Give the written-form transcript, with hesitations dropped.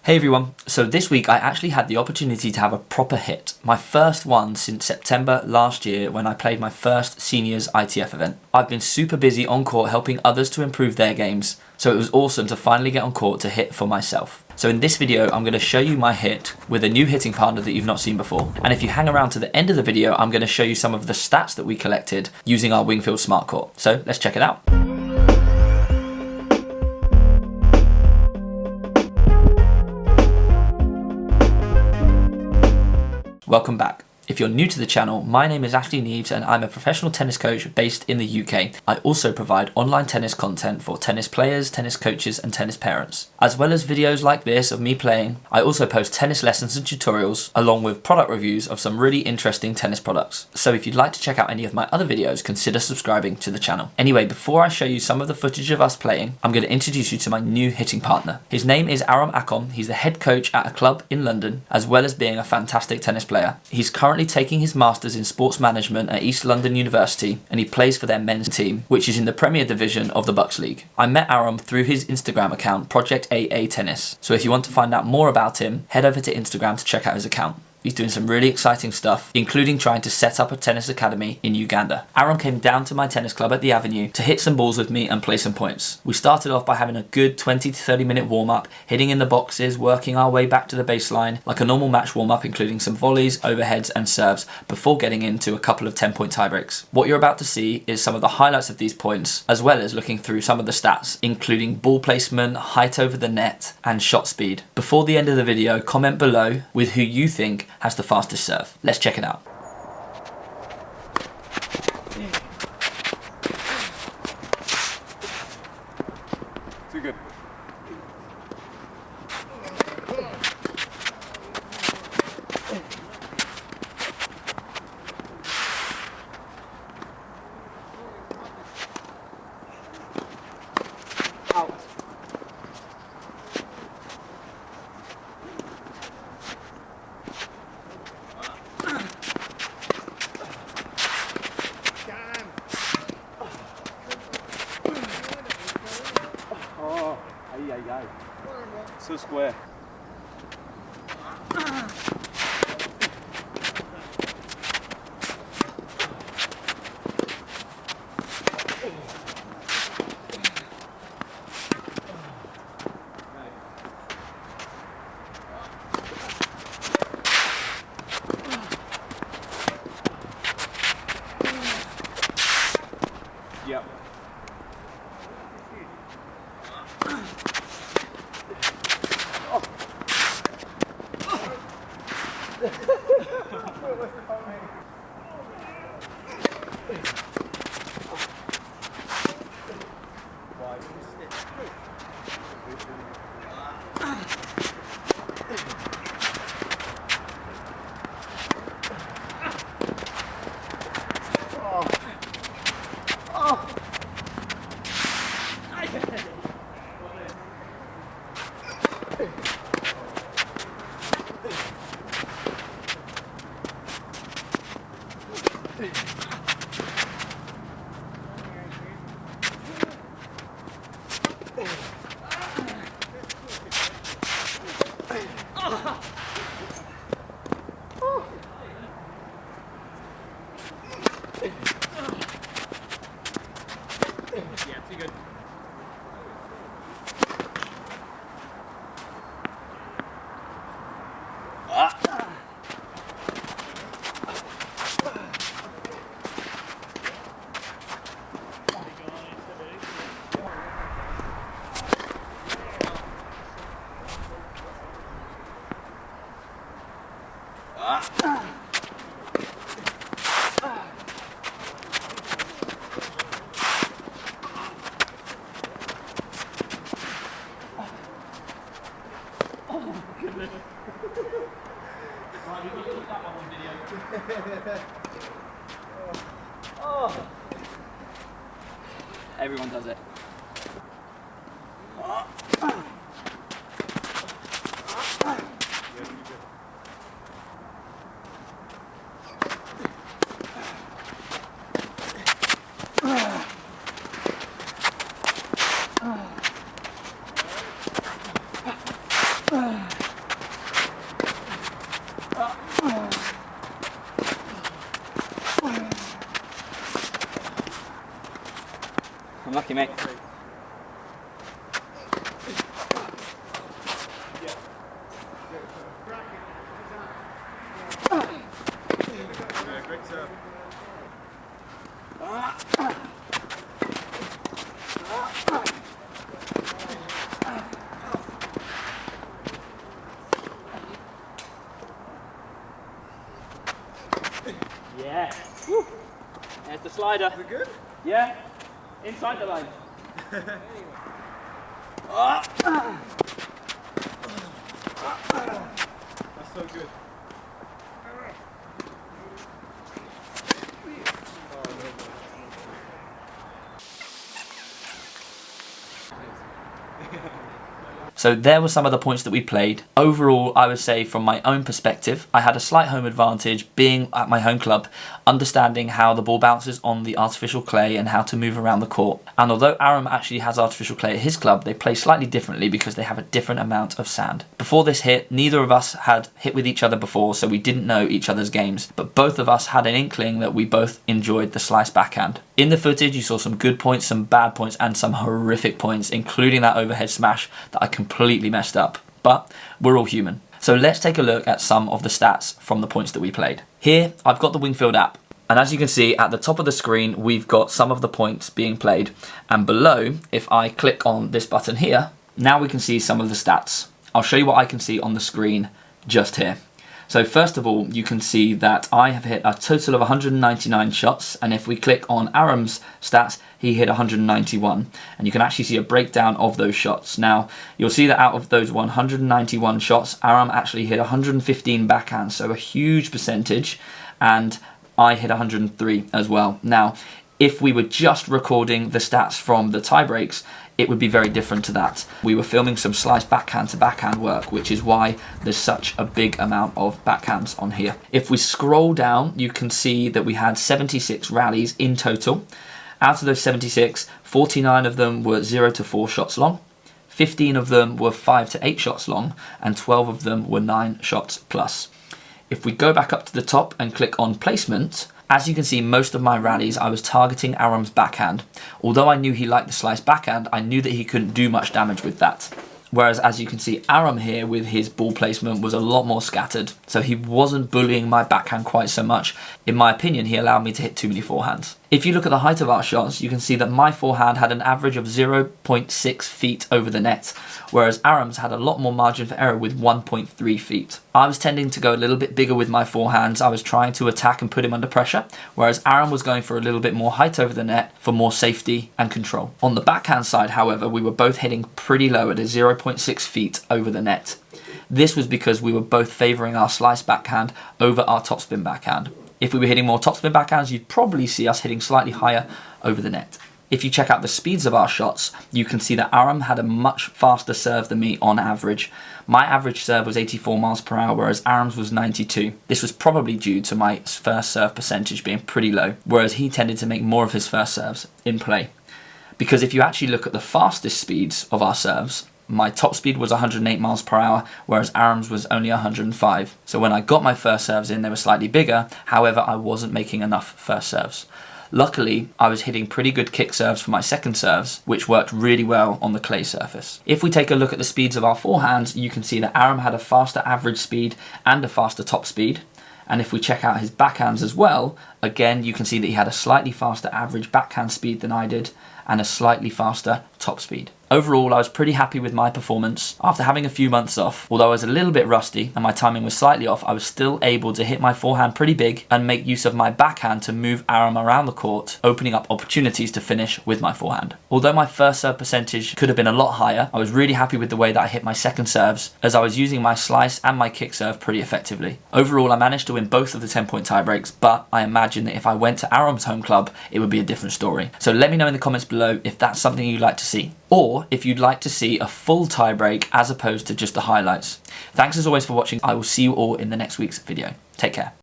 Hey everyone, so this week I actually had the opportunity to have a proper hit. My first one since September last year when I played my first seniors ITF event. I've been super busy on court helping others to improve their games, so it was awesome to finally get on court to hit for myself. So in this video I'm going to show you my hit with a new hitting partner that you've not seen before. And if you hang around to the end of the video, I'm going to show you some of the stats that we collected using our Wingfield Smart Court. So let's check it out. Welcome back. If you're new to the channel, my name is Ashley Neves and I'm a professional tennis coach based in the UK. I also provide online tennis content for tennis players, tennis coaches and tennis parents. As well as videos like this of me playing, I also post tennis lessons and tutorials along with product reviews of some really interesting tennis products. So if you'd like to check out any of my other videos, consider subscribing to the channel. Anyway, before I show you some of the footage of us playing, I'm going to introduce you to my new hitting partner. His name is Arum Akom. He's the head coach at a club in London, as well as being a fantastic tennis player. He's currently taking his masters in sports management at East London University, and he plays for their men's team, which is in the Premier Division of the Bucks League. I met Arum through his Instagram account, Project AA Tennis. So if you want to find out more about him, head over to Instagram to check out his account. He's doing some really exciting stuff, including trying to set up a tennis academy in Uganda. Arum came down to my tennis club at the Avenue to hit some balls with me and play some points. We started off by having a good 20 to 30 minute warm up, hitting in the boxes, working our way back to the baseline, like a normal match warm up, including some volleys, overheads and serves, before getting into a couple of 10-point tiebreaks. What you're about to see is some of the highlights of these points, as well as looking through some of the stats, including ball placement, height over the net, and shot speed. Before the end of the video, comment below with who you think has the fastest serve. Let's check it out. Too good. Out. Oh, ay. So square. Yep. Yeah, too good. Everyone does it. Thank you, mate. Yeah, great serve. Yeah. Woo. There's the slider. Is it good? Yeah. Inside the line. That's so good. So there were some of the points that we played. Overall, I would say from my own perspective, I had a slight home advantage being at my home club, understanding how the ball bounces on the artificial clay and how to move around the court. And although Arum actually has artificial clay at his club, they play slightly differently because they have a different amount of sand. Before this hit, neither of us had hit with each other before, so we didn't know each other's games. But both of us had an inkling that we both enjoyed the slice backhand. In the footage, you saw some good points, some bad points, and some horrific points, including that overhead smash that I completely messed up. But we're all human. So let's take a look at some of the stats from the points that we played. Here, I've got the Wingfield app. And as you can see at the top of the screen, we've got some of the points being played. And below, if I click on this button here, now we can see some of the stats. I'll show you what I can see on the screen just here. So first of all, you can see that I have hit a total of 199 shots, and if we click on Arum's stats, he hit 191, and you can actually see a breakdown of those shots. Now, you'll see that out of those 191 shots, Arum actually hit 115 backhands, so a huge percentage, and I hit 103 as well. Now, if we were just recording the stats from the tie breaks, it would be very different to that. We were filming some slice backhand to backhand work, which is why there's such a big amount of backhands on here. If we scroll down, you can see that we had 76 rallies in total. Out of those 76, 49 of them were 0 to 4 shots long, 15 of them were 5 to 8 shots long, and 12 of them were 9 shots plus. If we go back up to the top and click on placement, as you can see, most of my rallies I was targeting Arum's backhand. Although I knew he liked the slice backhand, I knew that he couldn't do much damage with that. Whereas as you can see, Arum here with his ball placement was a lot more scattered, so he wasn't bullying my backhand quite so much. In my opinion, he allowed me to hit too many forehands. If you look at the height of our shots, you can see that my forehand had an average of 0.6 feet over the net, whereas Arum's had a lot more margin for error with 1.3 feet. I was tending to go a little bit bigger with my forehands. I was trying to attack and put him under pressure, whereas Arum was going for a little bit more height over the net for more safety and control. On the backhand side, however, we were both hitting pretty low at a 0.6 feet over the net. This was because we were both favouring our slice backhand over our topspin backhand. If we were hitting more topspin backhands, you'd probably see us hitting slightly higher over the net. If you check out the speeds of our shots, you can see that Arum had a much faster serve than me on average. My average serve was 84 miles per hour, whereas Arum's was 92. This was probably due to my first serve percentage being pretty low, whereas he tended to make more of his first serves in play. Because if you actually look at the fastest speeds of our serves, my top speed was 108 miles per hour, whereas Arum's was only 105. So when I got my first serves in, they were slightly bigger. However, I wasn't making enough first serves. Luckily, I was hitting pretty good kick serves for my second serves, which worked really well on the clay surface. If we take a look at the speeds of our forehands, you can see that Arum had a faster average speed and a faster top speed. And if we check out his backhands as well, again, you can see that he had a slightly faster average backhand speed than I did and a slightly faster top speed. Overall, I was pretty happy with my performance. After having a few months off, although I was a little bit rusty and my timing was slightly off, I was still able to hit my forehand pretty big and make use of my backhand to move Arum around the court, opening up opportunities to finish with my forehand. Although my first serve percentage could have been a lot higher, I was really happy with the way that I hit my second serves, as I was using my slice and my kick serve pretty effectively. Overall, I managed to win both of the 10-point tiebreaks, but I imagine that if I went to Arum's home club, it would be a different story. So let me know in the comments below if that's something you'd like to see, or if you'd like to see a full tiebreak as opposed to just the highlights. Thanks as always for watching. I will see you all in the next week's video. Take care.